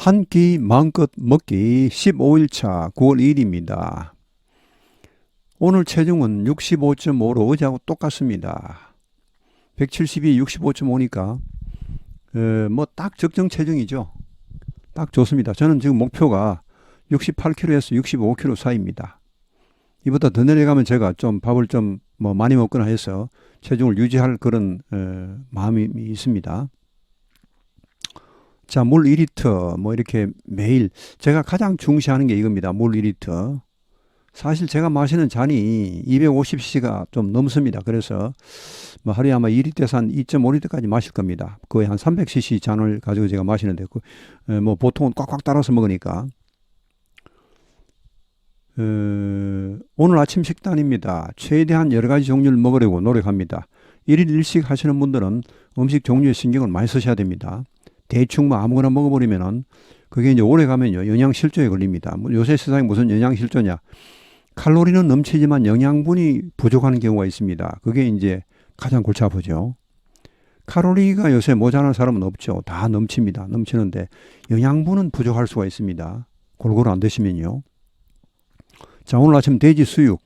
한 끼 마음껏 먹기 15일차 9월 2일입니다. 오늘 체중은 65.5로 어제하고 똑같습니다. 172, 65.5니까 뭐 딱 적정 체중이죠. 딱 좋습니다. 저는 지금 목표가 68kg에서 65kg 사이입니다. 이보다 더 내려가면 제가 좀 밥을 좀 뭐 많이 먹거나 해서 체중을 유지할 그런 마음이 있습니다. 자, 물 2리터 뭐 이렇게 매일 제가 가장 중시하는 게 이겁니다. 물 2리터. 사실 제가 마시는 잔이 250cc가 좀 넘습니다. 그래서 뭐 하루에 아마 2리터에서 한 2.5리터까지 마실 겁니다. 거의 한 300cc 잔을 가지고 제가 마시는데 뭐 보통은 꽉꽉 따라서 먹으니까. 오늘 아침 식단입니다. 최대한 여러 가지 종류를 먹으려고 노력합니다. 1일 1식 하시는 분들은 음식 종류에 신경을 많이 쓰셔야 됩니다. 대충 뭐 아무거나 먹어버리면은 그게 이제 오래 가면요 영양실조에 걸립니다. 요새 세상에 무슨 영양실조냐? 칼로리는 넘치지만 영양분이 부족하는 경우가 있습니다. 그게 이제 가장 골치 아프죠. 칼로리가 요새 모자란 사람은 없죠. 다 넘칩니다. 넘치는데 영양분은 부족할 수가 있습니다. 골고루 안 드시면요. 자, 오늘 아침 돼지 수육,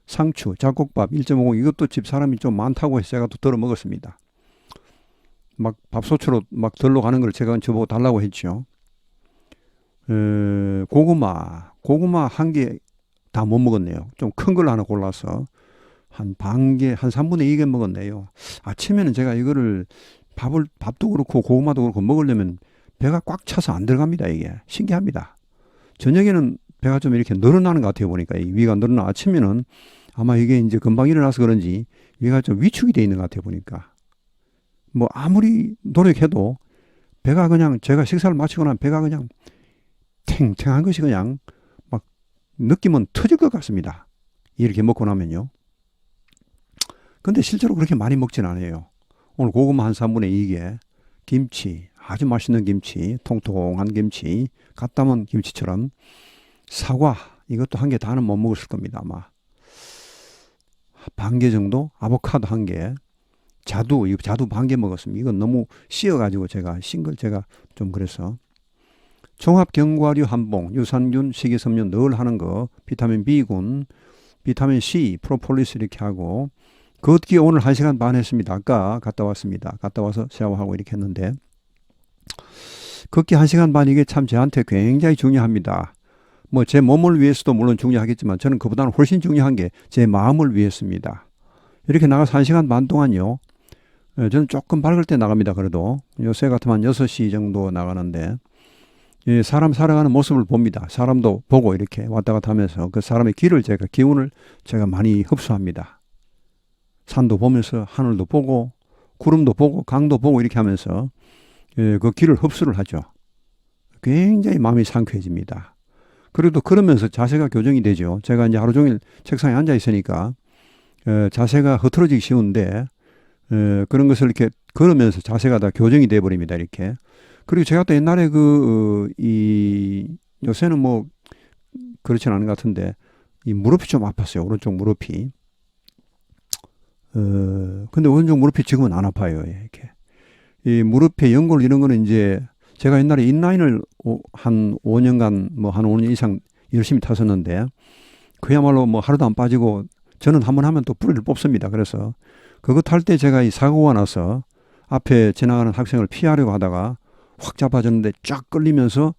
상추, 잡곡밥 1.50 이것도 집 사람이 좀 많다고 해서 제가 또 덜어 먹었습니다. 막 밥솥으로 막 덜러 가는 걸 제가 저보고 달라고 했죠. 고구마 한 개 다 못 먹었네요. 좀 큰 걸 하나 골라서 한 반 개, 한 3분의 2개 먹었네요. 아침에는 제가 이거를 밥도 그렇고 고구마도 그렇고 먹으려면 배가 꽉 차서 안 들어갑니다. 이게 신기합니다. 저녁에는 배가 좀 이렇게 늘어나는 것 같아요. 보니까 이 위가 늘어나. 아침에는 아마 이게 이제 금방 일어나서 그런지 위가 좀 위축이 돼 있는 것 같아요. 보니까 뭐 아무리 노력해도 배가 그냥 제가 식사를 마치고 나면 배가 그냥 탱탱한 것이 그냥 막 느낌은 터질 것 같습니다. 이렇게 먹고 나면요. 근데 실제로 그렇게 많이 먹진 않아요. 오늘 고구마 한 3분의 2개, 김치, 아주 맛있는 김치, 통통한 김치, 갓 담은 김치처럼 사과, 이것도 한 개 다는 못 먹었을 겁니다. 아마 반 개 정도, 아보카도 한 개, 자두 반 개 먹었습니다. 이건 너무 씌어가지고 제가 싱글 제가 좀 그래서 종합경과류 한 봉, 유산균, 식이섬유 늘 하는 거, 비타민 B군, 비타민 C, 프로폴리스 이렇게 하고 걷기 오늘 1시간 반 했습니다. 아까 갔다 왔습니다. 갔다 와서 샤워하고 이렇게 했는데 걷기 1시간 반 이게 참 저한테 굉장히 중요합니다. 뭐 제 몸을 위해서도 물론 중요하겠지만 저는 그보다는 훨씬 중요한 게 제 마음을 위해서입니다. 이렇게 나가서 1시간 반 동안요. 저는 조금 밝을 때 나갑니다. 그래도 요새 같으면 6시 정도 나가는데 사람 살아가는 모습을 봅니다. 사람도 보고 이렇게 왔다 갔다 하면서 그 사람의 기운을 제가 많이 흡수합니다. 산도 보면서 하늘도 보고 구름도 보고 강도 보고 이렇게 하면서 그 기를 흡수를 하죠. 굉장히 마음이 상쾌해집니다. 그래도 그러면서 자세가 교정이 되죠. 제가 이제 하루 종일 책상에 앉아 있으니까 자세가 흐트러지기 쉬운데 그런 것을 이렇게 걸으면서 자세가 다 교정이 돼 버립니다. 이렇게. 그리고 제가 또 옛날에 요새는 뭐 그렇진 않은 것 같은데 이 무릎이 좀 아팠어요. 오른쪽 무릎이. 근데 오른쪽 무릎이 지금은 안 아파요. 이렇게. 이 무릎에 연골 이런 거는 이제 제가 옛날에 인라인을 한 5년간 뭐 한 5년 이상 열심히 탔었는데 그야말로 뭐 하루도 안 빠지고 저는 한번 하면 또 뿌리를 뽑습니다. 그래서 그거 탈 때 제가 이 사고가 나서 앞에 지나가는 학생을 피하려고 하다가 확 잡아졌는데 쫙 끌리면서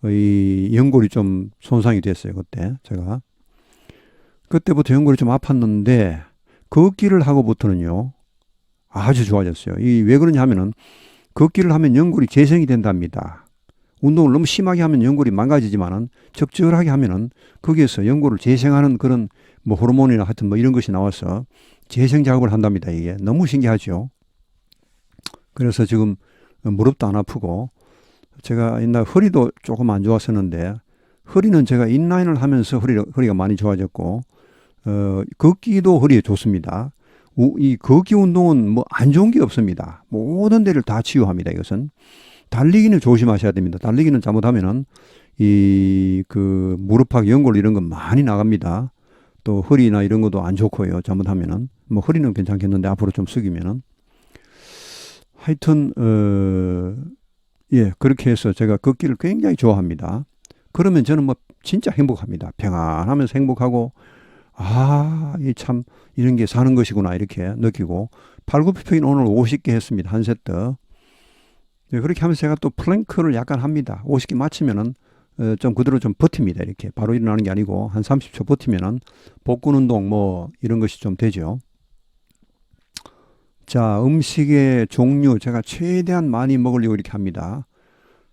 이 연골이 좀 손상이 됐어요. 그때부터 연골이 좀 아팠는데 걷기를 하고부터는요 아주 좋아졌어요. 이 왜 그러냐 하면은 걷기를 하면 연골이 재생이 된답니다. 운동을 너무 심하게 하면 연골이 망가지지만은 적절하게 하면은 거기에서 연골을 재생하는 그런 뭐 호르몬이나 하여튼 뭐 이런 것이 나와서 재생 작업을 한답니다. 이게 너무 신기하죠. 그래서 지금 무릎도 안 아프고 제가 옛날 허리도 조금 안 좋았었는데 허리는 제가 인라인을 하면서 허리가 많이 좋아졌고 걷기도 허리에 좋습니다. 이 걷기 운동은 뭐 안 좋은 게 없습니다. 모든 데를 다 치유합니다. 이것은 달리기는 조심하셔야 됩니다. 달리기는 잘못하면은 그 무릎하고 연골 이런 건 많이 나갑니다. 또 허리나 이런 것도 안 좋고요. 잘못하면은 뭐 허리는 괜찮겠는데 앞으로 좀 숙이면은 하여튼 예, 그렇게 해서 제가 걷기를 굉장히 좋아합니다. 그러면 저는 뭐 진짜 행복합니다. 평안하면서 행복하고, 아, 이 참, 이런 게 사는 것이구나, 이렇게 느끼고, 팔굽혀펴기는 오늘 50개 했습니다. 한 세트. 예, 그렇게 하면서 제가 또 플랭크를 약간 합니다. 50개 마치면은, 좀 그대로 좀 버팁니다. 이렇게. 바로 일어나는 게 아니고, 한 30초 버티면은, 복근 운동 뭐, 이런 것이 좀 되죠. 자, 음식의 종류, 제가 최대한 많이 먹으려고 이렇게 합니다.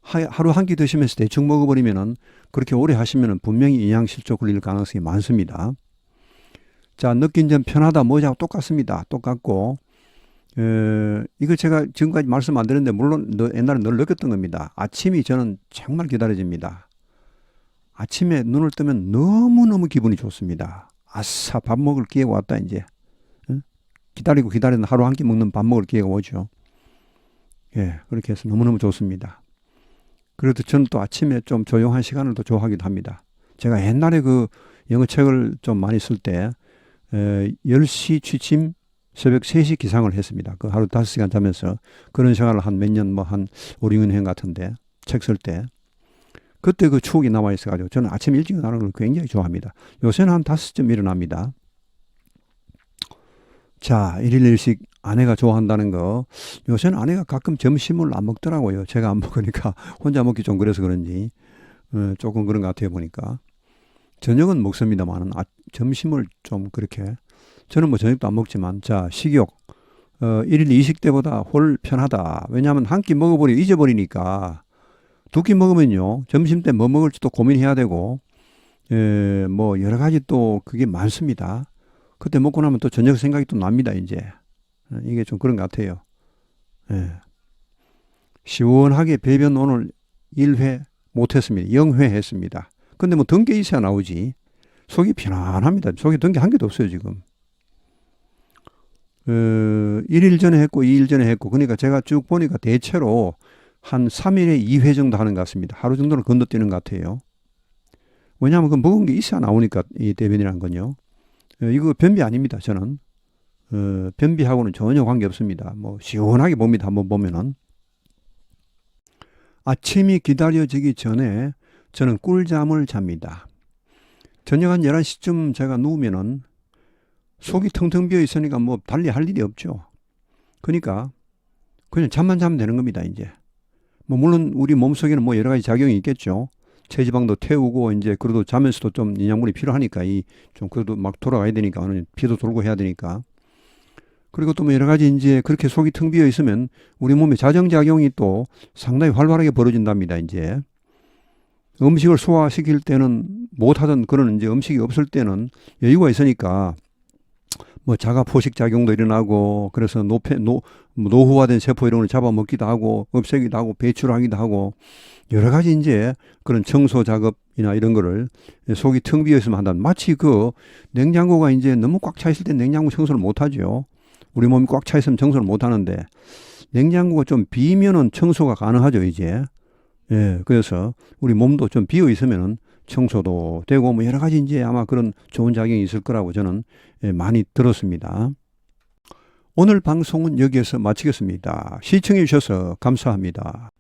하루 한 끼 드시면서 대충 먹어버리면은, 그렇게 오래 하시면은 분명히 영양실조 걸릴 가능성이 많습니다. 자, 느낀 점 편하다 뭐냐고 똑같습니다. 똑같고, 이거 제가 지금까지 말씀 안 드렸는데, 물론 옛날에 늘 느꼈던 겁니다. 아침이 저는 정말 기다려집니다. 아침에 눈을 뜨면 너무너무 기분이 좋습니다. 아싸, 밥 먹을 기회가 왔다, 이제. 응? 기다리고 기다리는 하루 한 끼 먹는 밥 먹을 기회가 오죠. 예, 그렇게 해서 너무너무 좋습니다. 그래도 저는 또 아침에 좀 조용한 시간을 또 좋아하기도 합니다. 제가 옛날에 그 영어 책을 좀 많이 쓸 때, 10시 취침, 새벽 3시 기상을 했습니다. 그 하루 5시간 자면서 그런 생활을 한 몇 년, 뭐 한 5, 6년 같은데, 책 쓸 때. 그때 그 추억이 남아있어가지고 저는 아침 일찍 일어나는 걸 굉장히 좋아합니다. 요새는 한 5시쯤 일어납니다. 자, 일일 일식 아내가 좋아한다는 거. 요새는 아내가 가끔 점심을 안 먹더라고요. 제가 안 먹으니까 혼자 먹기 좀 그래서 그런지 조금 그런 것 같아요 보니까. 저녁은 먹습니다만 점심을 좀 그렇게. 저는 뭐 저녁도 안 먹지만, 자, 식욕. 일일 이식 때보다 훨 편하다. 왜냐하면 한 끼 먹어버리고 잊어버리니까. 2끼 먹으면요, 점심 때 뭐 먹을지 또 고민해야 되고, 뭐 여러 가지 또 그게 많습니다. 그때 먹고 나면 또 저녁 생각이 또 납니다, 이제. 이게 좀 그런 것 같아요. 예. 시원하게 배변 오늘 1회 못했습니다. 0회 했습니다. 근데 뭐 든 게 있어야 나오지. 속이 편안합니다. 속에 든 게 한 개도 없어요, 지금. 1일 전에 했고 2일 전에 했고, 그러니까 제가 쭉 보니까 대체로 한 3일에 2회 정도 하는 것 같습니다. 하루 정도는 건너뛰는 것 같아요. 왜냐하면 그 먹은 게 있어야 나오니까, 이 대변이라는 건요. 이거 변비 아닙니다, 저는. 변비하고는 전혀 관계 없습니다. 뭐 시원하게 봅니다, 한번 보면은. 아침이 기다려지기 전에 저는 꿀잠을 잡니다. 저녁 한 11시쯤 제가 누우면은 속이 텅텅 비어 있으니까 뭐 달리 할 일이 없죠. 그러니까 그냥 잠만 자면 되는 겁니다, 이제. 뭐 물론 우리 몸속에는 뭐 여러 가지 작용이 있겠죠. 체지방도 태우고, 이제 그래도 자면서도 좀 영양분이 필요하니까, 좀 그래도 막 돌아가야 되니까, 피도 돌고 해야 되니까. 그리고 또 뭐 여러 가지 이제 그렇게 속이 텅 비어 있으면 우리 몸의 자정작용이 또 상당히 활발하게 벌어진답니다, 이제. 음식을 소화시킬 때는 못하던 그런, 이제 음식이 없을 때는 여유가 있으니까 뭐 자가 포식 작용도 일어나고, 그래서 노후화된 세포 이런 걸 잡아먹기도 하고, 없애기도 하고, 배출하기도 하고, 여러 가지 이제 그런 청소 작업이나 이런 거를 속이 텅 비어 있으면 한다. 마치 그 냉장고가 이제 너무 꽉 차 있을 때 냉장고 청소를 못 하죠. 우리 몸이 꽉 차 있으면 청소를 못 하는데, 냉장고가 좀 비면은 청소가 가능하죠, 이제. 예, 그래서 우리 몸도 좀 비어 있으면은 청소도 되고, 뭐 여러 가지 이제 아마 그런 좋은 작용이 있을 거라고 저는 많이 들었습니다. 오늘 방송은 여기에서 마치겠습니다. 시청해 주셔서 감사합니다.